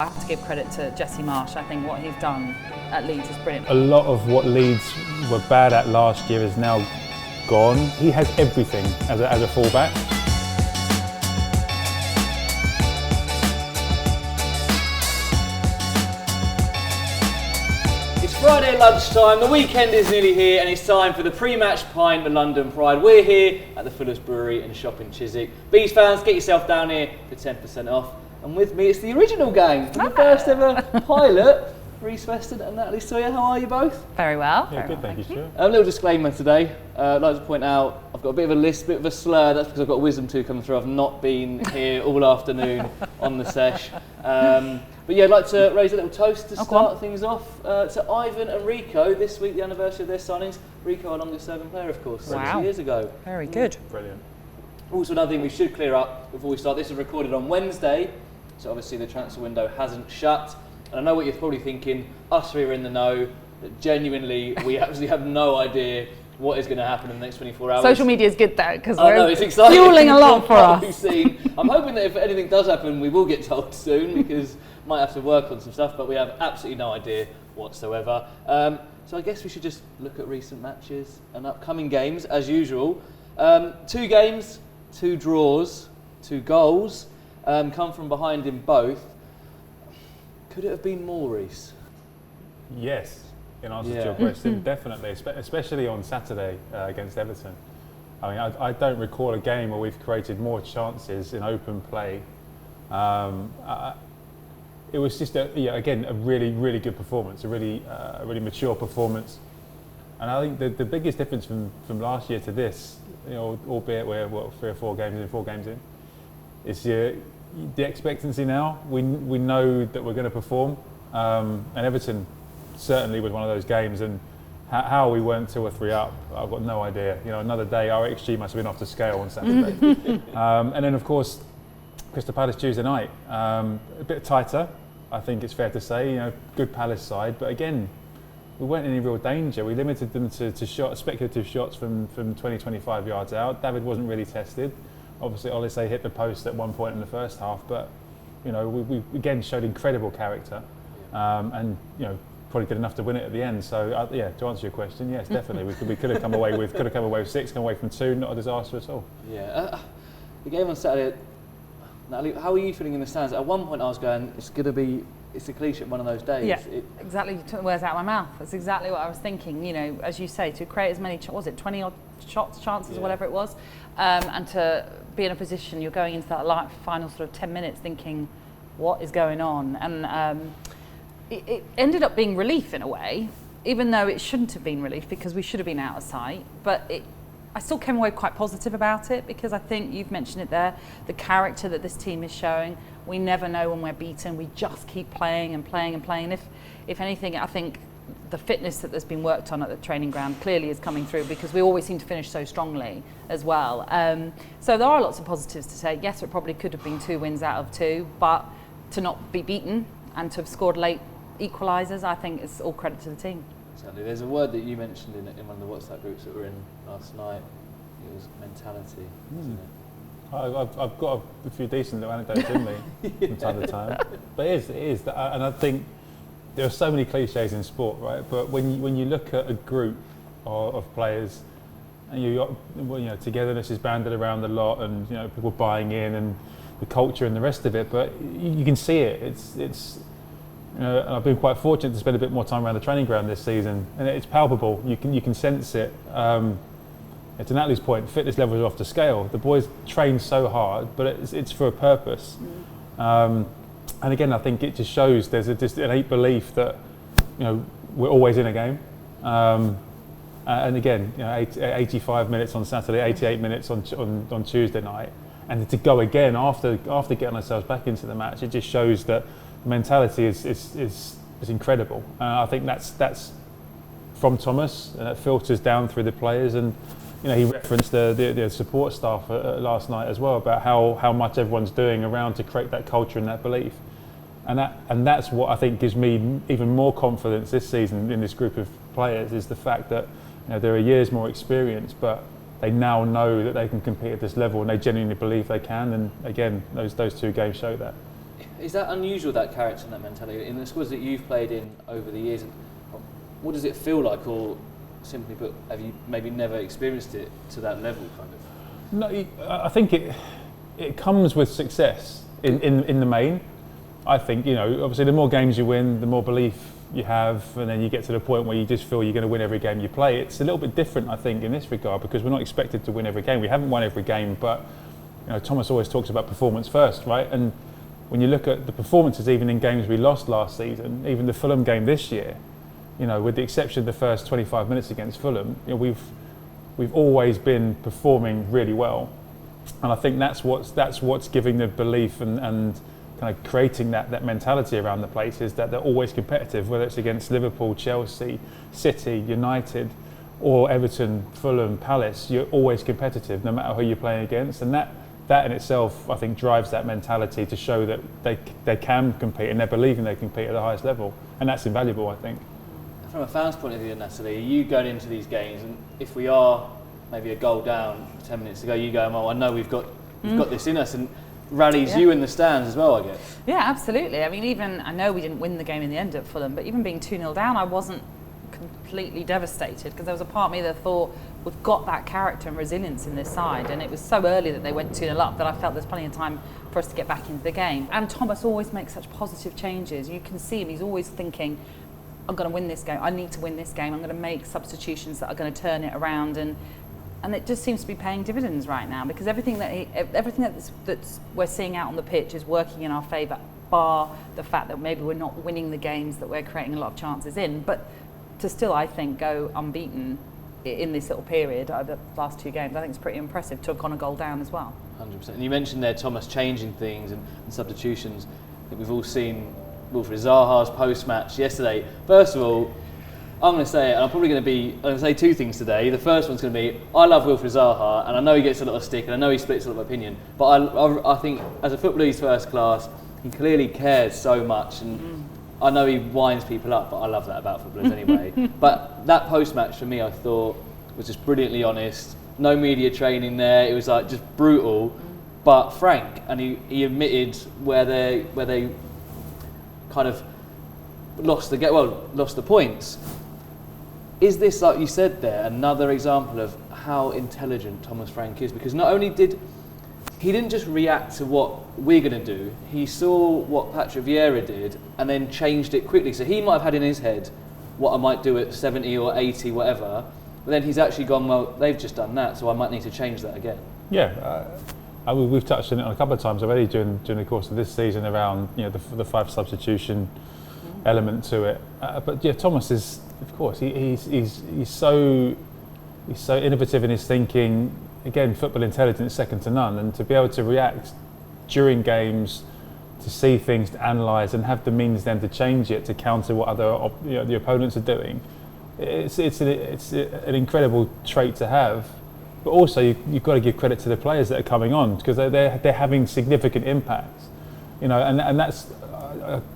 I have to give credit to Jesse Marsh. I think what he's done at Leeds is brilliant. A lot of what Leeds were bad at last year is now gone. He has everything as a fullback. It's Friday lunchtime, the weekend is nearly here, and it's time for the Pre Match Pint, the London Pride. We're here at the Fuller's Brewery and Shop in Chiswick. Bees fans, get yourself down here for 10% off. And with me, it's the original gang from the first ever pilot. Rhys Weston and Natalie Sawyer, how are you both? Very well. Yeah, good, thank you, Stuart. A little disclaimer today. I'd like to point out, I've got a bit of a list, a bit of a slur. That's because I've got a wisdom tooth coming through. I've not been here all afternoon on the sesh. But yeah, I'd like to raise a little toast to start things off to Ivan and Rico. This week, the anniversary of their signings. Rico, our longest serving player, of course, 2 years ago. Very good. Brilliant. Also, another thing we should clear up before we start. This was recorded on Wednesday, so obviously the transfer window hasn't shut. And I know what you're probably thinking, us three are in the know, that genuinely we actually have no idea what is going to happen in the next 24 hours. Social media is good though, because it's exciting. Fueling a lot for us. I'm hoping that if anything does happen, we will get told soon, because we might have to work on some stuff, but we have absolutely no idea whatsoever. So I guess we should just look at recent matches and upcoming games, as usual. 2 games, 2 draws, 2 goals, come from behind in both. Could it have been more, Rhys? Yes, in answer to your question, definitely, especially on Saturday against Everton. I mean, I don't recall a game where we've created more chances in open play. It was just, again, a really, really good performance, a really mature performance. And I think the biggest difference from last year to this, albeit we're 3 or 4 games in, is the expectancy now. We know that we're going to perform, and Everton certainly was one of those games. And how we weren't 2 or 3 up, I've got no idea. Another day our XG must have been off the scale on Saturday. And then of course, Crystal Palace Tuesday night, a bit tighter, I think it's fair to say. Good Palace side, but again, we weren't in any real danger. We limited them to speculative shots from 20-25 yards out. David wasn't really tested. Obviously, Olise hit the post at one point in the first half, but we again showed incredible character, and probably did enough to win it at the end. So to answer your question, yes, definitely we could have come away with 6, come away from 2, not a disaster at all. Yeah, the game on Saturday. Natalie, how are you feeling in the stands? At one point, I was going, it's a cliche one of those days. Yeah, exactly. You took the words out of my mouth. That's exactly what I was thinking. As you say, to create as many 20 odd chances, whatever it was, and to be in a position you're going into that final sort of 10 minutes thinking, what is going on? And it ended up being relief in a way, even though it shouldn't have been relief because we should have been out of sight. But I still came away quite positive about it because I think you've mentioned it there, the character that this team is showing. We never know when we're beaten. We just keep playing and playing and playing. And if anything, I think the fitness that there's been worked on at the training ground clearly is coming through because we always seem to finish so strongly as well. So there are lots of positives to say. Yes, it probably could have been 2 wins out of 2, but to not be beaten and to have scored late equalisers, I think it's all credit to the team. Exactly. There's a word that you mentioned in one of the WhatsApp groups that we're in last night. It was mentality, isn't it? I've got a few decent little anecdotes in me from time to time, but it is, and I think there are so many cliches in sport, right? But when you look at a group of players, and togetherness is banded around a lot, and people buying in, and the culture and the rest of it. But you can see it. It's and I've been quite fortunate to spend a bit more time around the training ground this season, and it's palpable. You can sense it. To Natalie's point, fitness levels are off the scale. The boys train so hard, but it's for a purpose. And again, I think it just shows there's just an innate belief that we're always in a game. And again, 85 minutes on Saturday, 88 minutes on Tuesday night, and to go again after getting ourselves back into the match, it just shows that the mentality is incredible. I think that's from Thomas, and that filters down through the players. And he referenced the support staff last night as well about how much everyone's doing around to create that culture and that belief. And that's what I think gives me even more confidence this season in this group of players, is the fact that there are years more experience, but they now know that they can compete at this level, and they genuinely believe they can. And again, those 2 games show that. Is that unusual, that character and that mentality, in the squads that you've played in over the years? What does it feel like, or simply put, have you maybe never experienced it to that level, kind of? No, I think it comes with success in the main. I think, obviously the more games you win, the more belief you have, and then you get to the point where you just feel you're going to win every game you play. It's a little bit different, I think, in this regard, because we're not expected to win every game. We haven't won every game, but Thomas always talks about performance first, right? And when you look at the performances, even in games we lost last season, even the Fulham game this year, with the exception of the first 25 minutes against Fulham, we've always been performing really well, and I think that's what's giving the belief and kind of creating that mentality around the place, is that they're always competitive, whether it's against Liverpool, Chelsea, City, United, or Everton, Fulham, Palace. You're always competitive, no matter who you're playing against, and that in itself, I think, drives that mentality to show that they can compete, and they're believing they compete at the highest level, and that's invaluable, I think. From a fan's point of view, Natalie, are you going into these games, and if we are maybe a goal down 10 minutes to go, you go, I know we've got this in us, and rallies you in the stands as well, I guess? Yeah, absolutely. I mean, I know we didn't win the game in the end at Fulham, but even being 2-0 down, I wasn't completely devastated, because there was a part of me that thought, we've got that character and resilience in this side, and it was so early that they went 2-0 up that I felt there's plenty of time for us to get back into the game. And Thomas always makes such positive changes. You can see him, he's always thinking, I'm going to win this game, I need to win this game, I'm going to make substitutions that are going to turn it around, and it just seems to be paying dividends right now, because everything that we're seeing out on the pitch is working in our favour, bar the fact that maybe we're not winning the games that we're creating a lot of chances in, but to still, I think, go unbeaten in this little period over the last 2 games, I think it's pretty impressive to have gone a goal down as well. 100%. And you mentioned there Thomas changing things and substitutions. I think we've all seen Wilfried Zaha's post-match yesterday. First of all, I'm going to say it, and I'm going to say 2 things today. The first one's going to be, I love Wilfried Zaha, and I know he gets a lot of stick, and I know he splits a lot of opinion, but I think as a footballer he's first class. He clearly cares so much, and I know he winds people up, but I love that about footballers anyway. But that post-match for me, I thought, was just brilliantly honest. No media training there. It was like just brutal, but frank, and he admitted where they kind of lost the points. Is this, like you said there, another example of how intelligent Thomas Frank is? Because not only he didn't just react to what we're going to do, he saw what Patrick Vieira did and then changed it quickly. So he might have had in his head what I might do at 70 or 80, whatever, but then he's actually gone, well, they've just done that, so I might need to change that again. Yeah, we've touched on it a couple of times already during the course of this season around the 5 substitution element to it. But yeah, Thomas is, of course, he's so innovative in his thinking. Again, football intelligence second to none, and to be able to react during games, to see things, to analyse, and have the means then to change it to counter what the opponents are doing. It's an incredible trait to have, but also you've got to give credit to the players that are coming on, because they're having significant impacts, and that's.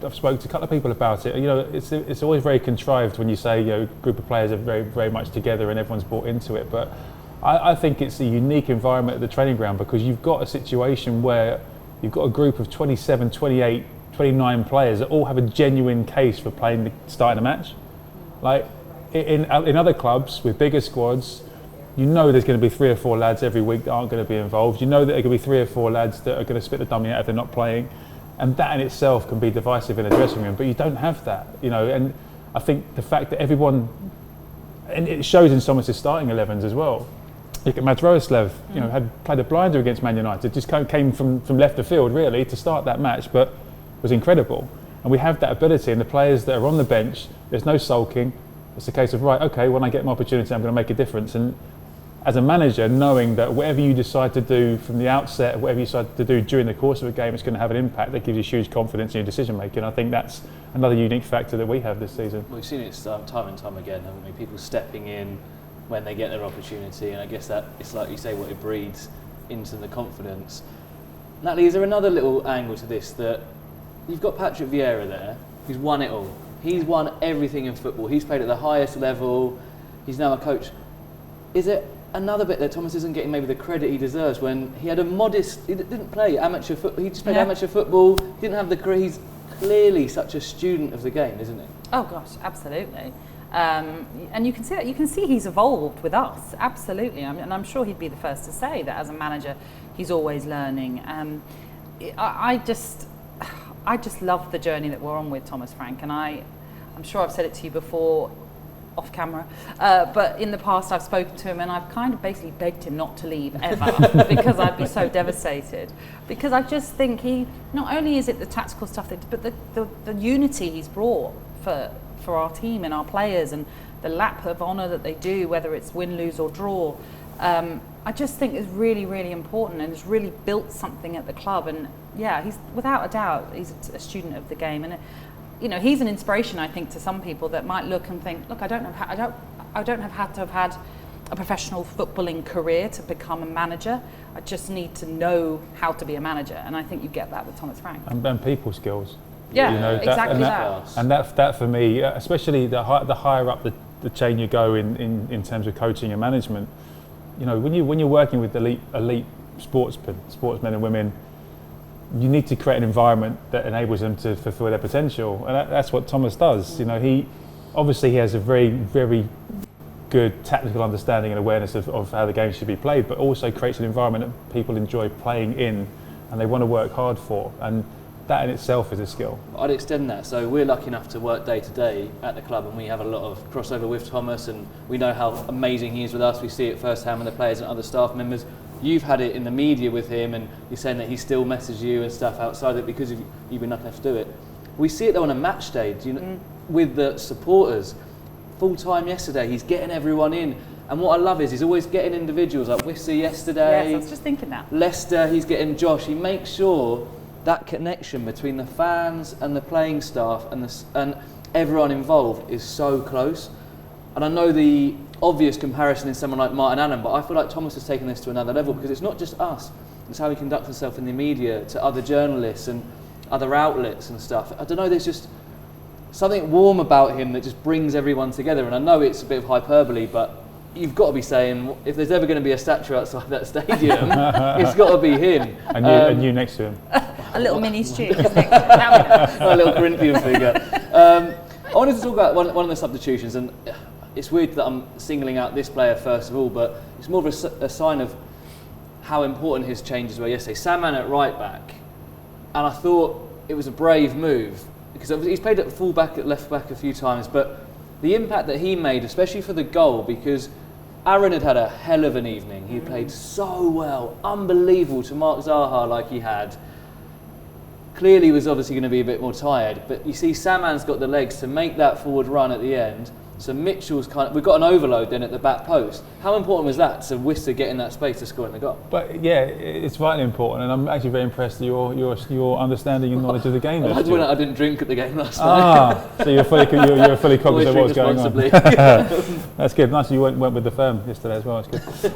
I've spoken to a couple of people about it. It's always very contrived when you say a group of players are very, very much together and everyone's bought into it. But I think it's a unique environment at the training ground, because you've got a situation where you've got a group of 27, 28, 29 players that all have a genuine case for starting a match. Like in other clubs with bigger squads, there's going to be 3 or 4 lads every week that aren't going to be involved. That there are going to be 3 or 4 lads that are going to spit the dummy out if they're not playing. And that in itself can be divisive in a dressing room, but you don't have that, and I think the fact that everyone, and it shows in some of his starting 11s as well. Look at Madroslev, had played a blinder against Man United, just came from left of field really to start that match, but was incredible. And we have that ability, and the players that are on the bench, there's no sulking. It's a case of, right, okay, when I get my opportunity, I'm going to make a difference. And as a manager, knowing that whatever you decide to do from the outset, whatever you decide to do during the course of a game, it's going to have an impact, that gives you huge confidence in your decision making. I think that's another unique factor that we have this season. We've seen it time and time again, haven't we? People stepping in when they get their opportunity, and I guess that it's like you say, what it breeds into the confidence. Natalie, is there another little angle to this, that you've got Patrick Vieira there, who's won it all. He's won everything in football. He's played at the highest level. He's now a coach. Is it another bit that Thomas isn't getting maybe the credit he deserves when he had a modest, he didn't play amateur football, he just played amateur football, didn't have the career. He's clearly such a student of the game, isn't he? Oh gosh, absolutely. And you can see that. You can see he's evolved with us, absolutely. And I'm sure he'd be the first to say that as a manager, he's always learning. I just love the journey that we're on with Thomas Frank, and I'm sure I've said it to you before, off camera, but in the past I've spoken to him and I've kind of basically begged him not to leave ever because I'd be so devastated. Because I just think he, not only is it the tactical stuff, but the unity he's brought for our team and our players, and the lap of honour that they do, whether it's win, lose or draw, I just think is really, really important, and has really built something at the club. And yeah, he's without a doubt, he's a student of the game, and you know, he's an inspiration, I think, to some people that might look and think, look, I don't have had to have had a professional footballing career to become a manager. I just need to know how to be a manager, and I think you get that with Thomas Frank. And people skills. Yeah, you know, exactly that. And that for me, especially the higher up the chain you go in terms of coaching and management, you know, when you're working with elite sportsmen and women, you need to create an environment that enables them to fulfil their potential, and that's what Thomas does. You know, he has a very, very good tactical understanding and awareness of how the game should be played, but also creates an environment that people enjoy playing in and they want to work hard for, and that in itself is a skill. I'd extend that. So we're lucky enough to work day to day at the club, and we have a lot of crossover with Thomas, and we know how amazing he is with us. We see it firsthand with the players and other staff members. You've had it in the media with him, and you're saying that he still messages you and stuff outside of it because you've been lucky enough to do it. We see it though on a match day, with the supporters. Full time yesterday, he's getting everyone in, and what I love is he's always getting individuals like Wissa yesterday. Yes, I was just thinking that. Leicester, he's getting Josh. He makes sure that connection between the fans and the playing staff and everyone involved is so close. And I know the obvious comparison is someone like Martin Allen, but I feel like Thomas has taken this to another level, because it's not just us, it's how he conducts himself in the media to other journalists and other outlets and stuff. I don't know, there's just something warm about him that just brings everyone together. And I know it's a bit of hyperbole, but you've got to be saying, if there's ever going to be a statue outside that stadium, it's got to be him. And you next to him. A little mini Stu next to him. A little Corinthian figure. I wanted to talk about one of the substitutions, and it's weird that I'm singling out this player first of all, but it's more of a sign of how important his changes were yesterday. Sam Mann at right back, and I thought it was a brave move, because he's played at full back, at left back a few times, but the impact that he made, especially for the goal, because Aaron had a hell of an evening. He played so well, unbelievable to mark Zaha like he had. Clearly was obviously going to be a bit more tired, but you see Sam Mann's got the legs to make that forward run at the end. So Mitchell's we've got an overload then at the back post. How important was that to Wissa getting that space to score in the goal? But yeah, it's vitally important, and I'm actually very impressed with your understanding and knowledge of the game. I didn't drink at the game last night. So you're fully cognizant of what's going on. That's good. Nice you went with the firm yesterday as well. That's good.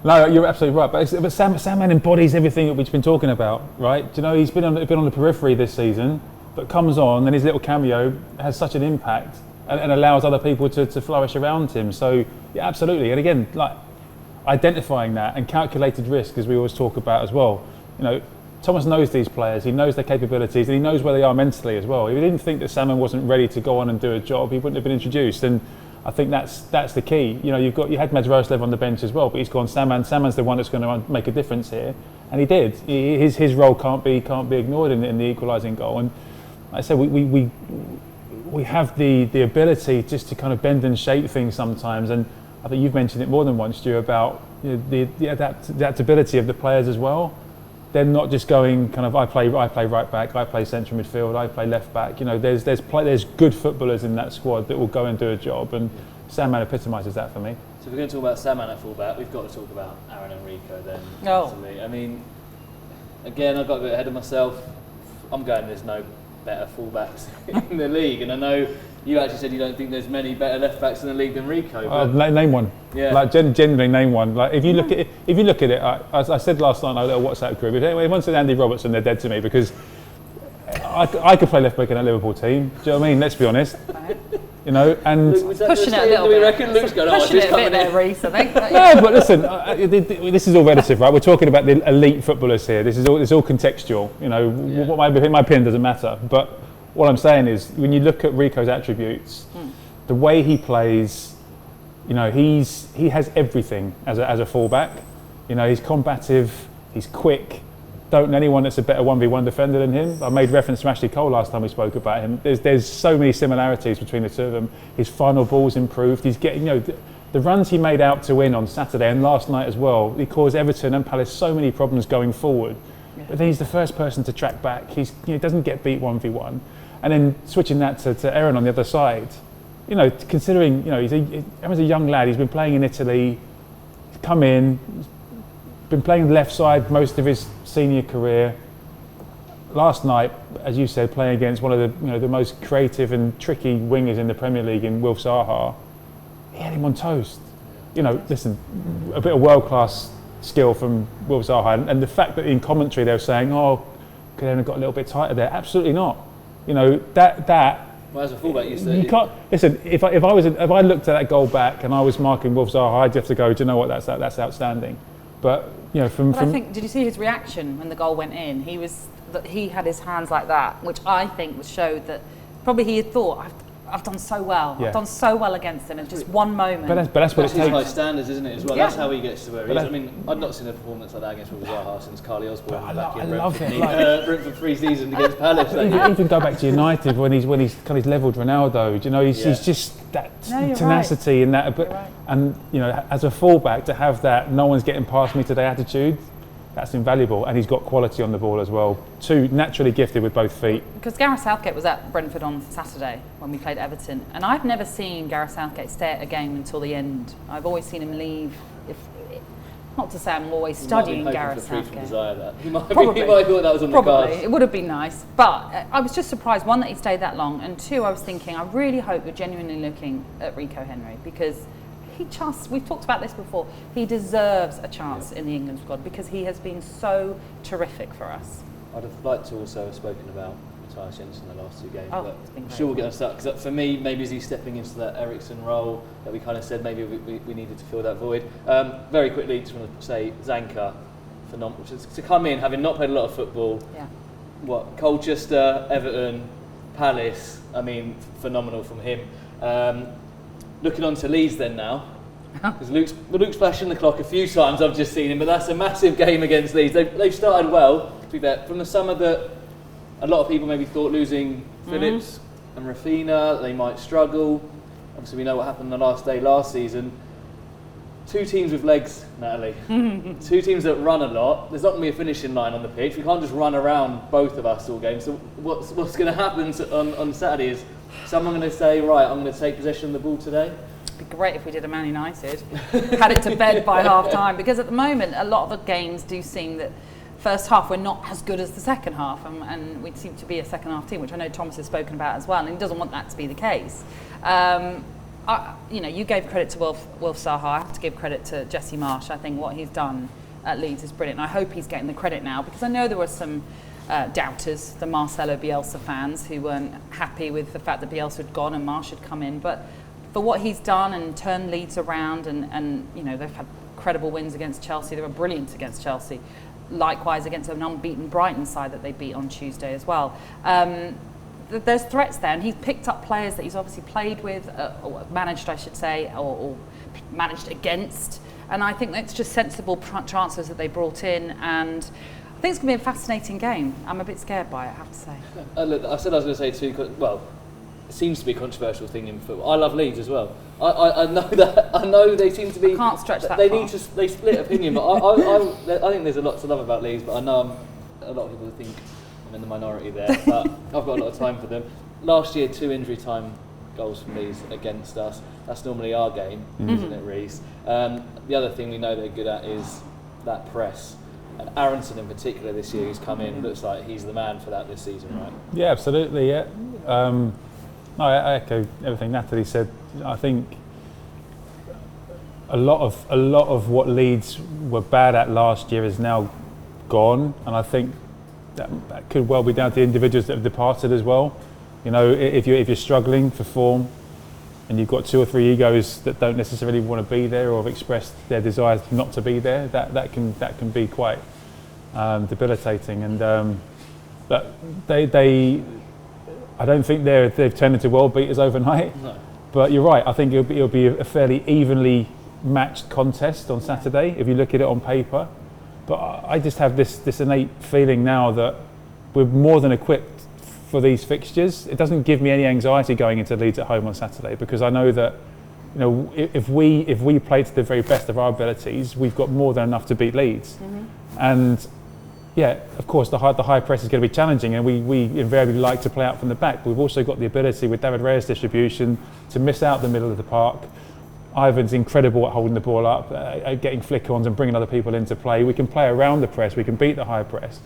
No, you're absolutely right. But Sam Mann embodies everything that we've been talking about, right? Do you know, he's been on the periphery this season, but comes on, and his little cameo has such an impact and allows other people to flourish around him. So yeah, absolutely. And again, like identifying that and calculated risk, as we always talk about as well. You know, Thomas knows these players, he knows their capabilities, and he knows where they are mentally as well. If he didn't think that Sam Mann wasn't ready to go on and do a job, he wouldn't have been introduced. And I think that's the key. You know, you had Medjugorje on the bench as well, but he's gone. Sam Mann's the one that's going to make a difference here, and he did. His role can't be ignored in the equalising goal. And like I said, we have the ability just to kind of bend and shape things sometimes. And I think you've mentioned it more than once, Stu, about the adaptability of the players as well. They're not just going kind of I play right back, I play central midfield, I play left back. You know, there's good footballers in that squad that will go and do a job, and Sam Mann epitomises that for me. So if we're going to talk about Sam Mann at fullback, we've got to talk about Aaron and Rico then. Oh. I mean, again, I got a bit ahead of myself. I'm going, there's no better fullbacks in the league, and I know you actually said you don't think there's many better left backs in the league than Rico. Name one. Yeah. Like genuinely name one. Like if you look at it, as I said last night in our little WhatsApp group, if anyone said Andy Robertson, they're dead to me, because I could play left back in a Liverpool team. Do you know what I mean? Let's be honest. You You know, and pushing it a little bit. Do we reckon Luke's going, pushing it a bit there, Rhys, I think. No, but listen, this is all relative, right? We're talking about the elite footballers here. It's all contextual. You know, what my opinion doesn't matter. But what I'm saying is, when you look at Rico's attributes, the way he plays, you know, he has everything as a fullback. You know, he's combative, he's quick. Don't know anyone that's a better 1v1 defender than him. I made reference to Ashley Cole last time we spoke about him. There's so many similarities between the two of them. His final ball's improved. He's getting, you know, the runs he made out to win on Saturday and last night as well. He caused Everton and Palace so many problems going forward. Yeah. But then he's the first person to track back. He doesn't get beat 1v1. And then switching that to Aaron on the other side. You know, considering, you know, Aaron's a young lad. He's been playing in Italy. He's come in. Been playing left side most of his senior career. Last night, as you said, playing against one of the most creative and tricky wingers in the Premier League in Wilf Zaha, he had him on toast. You know, listen, a bit of world-class skill from Wilf Zaha, and the fact that in commentary they were saying, "Oh, could they have got a little bit tighter there?" Absolutely not. You know that. Well, as a fullback, you can't listen. If I looked at that goal back and I was marking Wilf Zaha, I'd have to go, "Do you know what? That's outstanding." But you know, I think, did you see his reaction when the goal went in? He had his hands like that, which I think showed that probably he had thought, I've done so well. Yeah. I've done so well against him in just one moment. But that's what it takes. His high standards, isn't it, as well? Yeah. That's how he gets to where he is. I mean, I've not seen a performance like that against Wilf Zaha since Carly Osborne back in Brentford pre-season against Palace. Even go back to United when he's kind of levelled Ronaldo. You know, he's just that tenacity and that. Right. And you know, as a fullback, to have that "no one's getting past me today" attitude. That's invaluable, and he's got quality on the ball as well. Naturally gifted with both feet. Because Gareth Southgate was at Brentford on Saturday when we played Everton, and I've never seen Gareth Southgate stay at a game until the end. I've always seen him leave. Not to say I'm always studying Gareth Southgate. He might have thought that was on the cards. It would have been nice, but I was just surprised, one, that he stayed that long, and two, I was thinking, I really hope you're genuinely looking at Rico Henry, because we've talked about this before, he deserves a chance in the England squad because he has been so terrific for us. I'd have liked to also have spoken about Matthias Jensen in the last two games, but I'm sure we'll get on start, because for me, maybe is he stepping into that Eriksson role that we kind of said maybe we needed to fill that void. Very quickly, just want to say Zanka, phenomenal, to come in having not played a lot of football. Yeah. Colchester, Everton, Palace, I mean, phenomenal from him. Looking on to Leeds then now, because Luke's flashing the clock a few times, I've just seen him, but that's a massive game against Leeds. They've started well, to be fair. From the summer that a lot of people maybe thought losing Phillips and Rafinha, they might struggle. Obviously we know what happened on the last day last season. Two teams with legs, Natalie. Two teams that run a lot. There's not going to be a finishing line on the pitch. We can't just run around both of us all game. So what's going to happen on Saturday is someone going to say, right, I'm going to take possession of the ball today? It'd be great if we did a Man United, had it to bed by half time, because at the moment a lot of the games do seem that first half we're not as good as the second half, and we seem to be a second half team, which I know Thomas has spoken about as well, and he doesn't want that to be the case. You gave credit to Wilf Zaha. I have to give credit to Jesse Marsh. I think what he's done at Leeds is brilliant. I hope he's getting the credit now, because I know there were some doubters, the Marcelo Bielsa fans, who weren't happy with the fact that Bielsa had gone and Marsh had come in. But for what he's done and turned Leeds around, and you know, they've had credible wins against Chelsea. They were brilliant against Chelsea. Likewise against an unbeaten Brighton side that they beat on Tuesday as well. There's threats there, and he's picked up players that he's obviously played with, or managed, I should say, or managed against. And I think it's just sensible transfers that they brought in, and I think it's going to be a fascinating game. I'm a bit scared by it, I have to say. Look, I said I was going to say too. Well, it seems to be a controversial thing in football. I love Leeds as well. I know that. I know they seem to be. I can't stretch that they far. need to. They split opinion, but I think there's a lot to love about Leeds. But I know a lot of people think I'm in the minority there. But I've got a lot of time for them. Last year, 2 injury time goals from Leeds against us. That's normally our game, isn't it, Rhys? The other thing we know they're good at is that press. And Aronson in particular this year, who's come in, looks like he's the man for that this season, right? Yeah, absolutely. Yeah. I echo everything Natalie said. I think a lot of what Leeds were bad at last year is now gone, and I think that could well be down to individuals that have departed as well. You know, if you're struggling for form, and you've got 2 or 3 egos that don't necessarily want to be there or have expressed their desires not to be there, that can be quite debilitating. And but I don't think they've turned into world beaters overnight. No. But you're right. I think it'll be a fairly evenly matched contest on Saturday if you look at it on paper. But I just have this innate feeling now that we're more than equipped for these fixtures. It doesn't give me any anxiety going into Leeds at home on Saturday, because I know that, you know, if we play to the very best of our abilities, we've got more than enough to beat Leeds. Mm-hmm. And yeah, of course, the high press is going to be challenging, and we invariably like to play out from the back. But we've also got the ability with David Raya's distribution to miss out the middle of the park. Ivan's incredible at holding the ball up, at getting flick-ons and bringing other people into play. We can play around the press, we can beat the high press.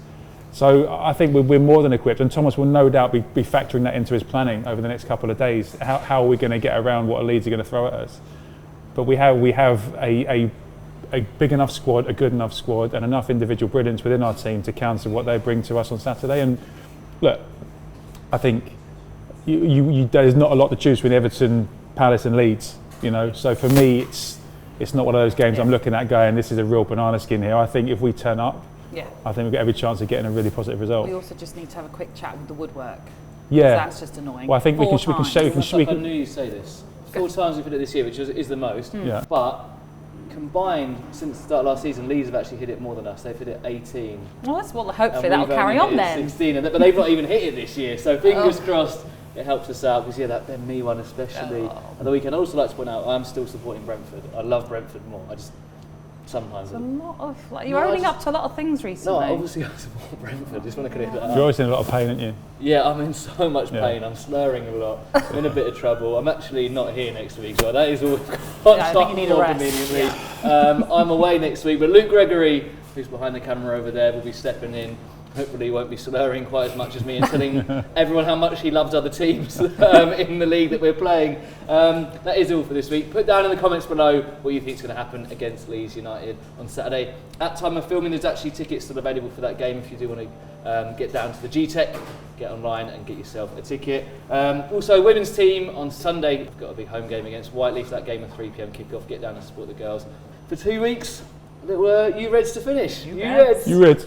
So I think we're more than equipped, and Thomas will no doubt be factoring that into his planning over the next couple of days. How are we going to get around what Leeds are going to throw at us? But we have a big enough squad, a good enough squad, and enough individual brilliance within our team to counter what they bring to us on Saturday. And look, I think there's not a lot to choose between Everton, Palace and Leeds. You know, so for me, it's not one of those games I'm looking at going, this is a real banana skin here. I think if we turn up, I think we've got every chance of getting a really positive result. We also just need to have a quick chat with the woodwork. Yeah, that's just annoying. Well, I think we can show. I knew you'd say this. 4 times we've hit it this year, which is the most. Yeah. But combined, since the start of last season, Leeds have actually hit it more than us. They've hit it 18. Well, hopefully that'll carry on then. 16, but they've not even hit it this year. So fingers crossed. It helps us out, because that me one especially. And the weekend, I'd also like to point out, I'm still supporting Brentford. I love Brentford more. I just sometimes. There's a lot of you're owning up to a lot of things recently. No, obviously I support Brentford. Just want to clear that up. You're always in a lot of pain, aren't you? Yeah, I'm in so much pain. I'm slurring a lot. I'm in a bit of trouble. I'm actually not here next week, so that is all. I think you need a rest. I'm away next week, but Luke Gregory, who's behind the camera over there, will be stepping in. Hopefully he won't be slurring quite as much as me and telling everyone how much he loves other teams in the league that we're playing. That is all for this week. Put down in the comments below what you think is going to happen against Leeds United on Saturday. At time of filming, there's actually tickets still available for that game if you do want to get down to the Gtech, get online and get yourself a ticket. Also, women's team on Sunday, we've got a big home game against Whiteleaf, that game at 3 p.m. kickoff. Get down and support the girls. For 2 weeks, you Reds to finish. You Reds. You Reds.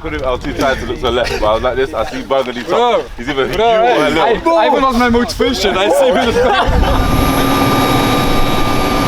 I was too tired to look to the left, but I was like this. I see Burgundy top. He's either you or I even lost my motivation. I say